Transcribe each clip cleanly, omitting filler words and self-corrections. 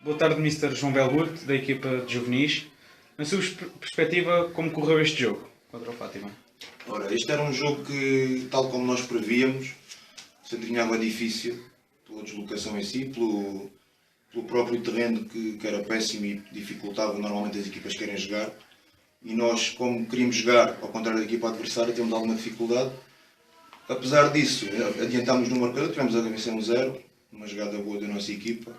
Boa tarde, Mr. João Belhurte, da equipa de juvenis. Na sua perspectiva, como correu este jogo contra o Fátima? Ora, este era um jogo que, tal como nós prevíamos, se adivinhava difícil, pela deslocação em si, pelo próprio terreno que era péssimo e dificultava normalmente as equipas que querem jogar. E nós, como queríamos jogar, ao contrário da equipa adversária, temos alguma dificuldade. Apesar disso, adiantámos no marcador, tivemos a vencer 1-0, uma jogada boa da nossa equipa.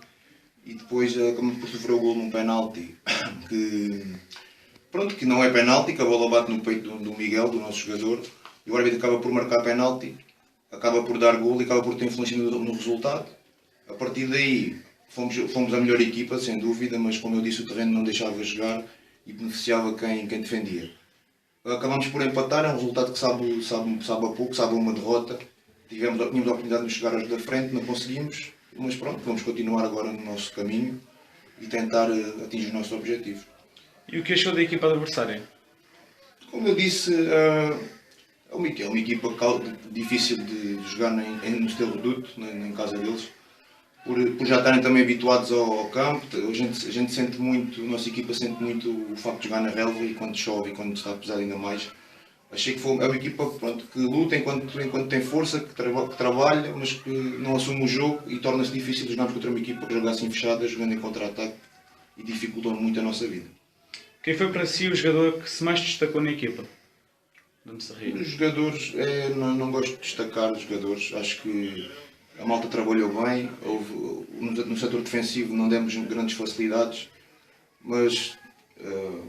E depois acabamos por sofrer o gol num penalti que não é penalti, que a bola bate no peito do Miguel, do nosso jogador, e o árbitro acaba por marcar penalti, acaba por dar gol e acaba por ter influência no resultado. A partir daí fomos a melhor equipa, sem dúvida, mas como eu disse, o terreno não deixava jogar e beneficiava quem defendia. Acabamos por empatar, é um resultado que sabe a pouco, sabe a uma derrota. Tínhamos a oportunidade de nos chegar aos da frente, não conseguimos, mas pronto, vamos continuar agora no nosso caminho e tentar atingir os nossos objetivos. E o que achou da equipa adversária? Como eu disse, é uma equipa difícil de jogar no seu reduto, em casa deles, por já estarem também habituados ao campo. A gente sente muito, a nossa equipa sente muito o facto de jogar na relva e quando chove e quando está pesado ainda mais. Achei que é uma equipa que luta enquanto tem força, que trabalha, mas que não assume o jogo e torna-se difícil jogarmos contra uma equipa que joga assim fechada, jogando em contra-ataque e dificultam muito a nossa vida. Quem foi para si o jogador que se mais destacou na equipa? Vamos rir. Os jogadores, não gosto de destacar os jogadores, acho que a malta trabalhou bem, no setor defensivo não demos grandes facilidades, mas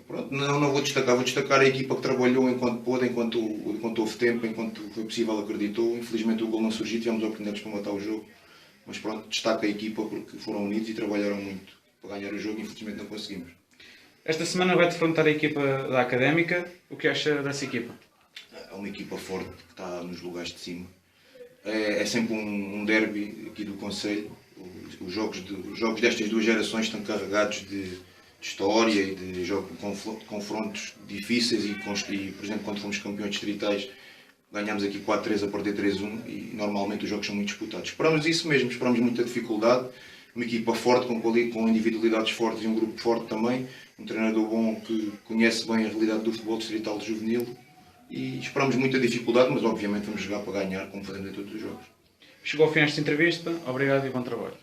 pronto, não vou destacar a equipa que trabalhou enquanto pôde, enquanto houve tempo, enquanto foi possível, acreditou. Infelizmente o gol não surgiu, tivemos oportunidades para matar o jogo, mas pronto, destaco a equipa porque foram unidos e trabalharam muito para ganhar o jogo e infelizmente não conseguimos. Esta semana vai defrontar a equipa da Académica. O que acha dessa equipa? É uma equipa forte que está nos lugares de cima. É sempre um derby aqui do Conselho. Os jogos destas duas gerações estão carregados de história e de confrontos difíceis e, por exemplo, quando fomos campeões distritais ganhámos aqui 4-3 a perder 3-1 e normalmente os jogos são muito disputados. Esperamos isso mesmo, esperamos muita dificuldade, uma equipa forte, com individualidades fortes e um grupo forte também, um treinador bom que conhece bem a realidade do futebol distrital de juvenil e esperamos muita dificuldade, mas obviamente vamos jogar para ganhar como fazemos em todos os jogos. Chegou ao fim desta entrevista. Obrigado e bom trabalho.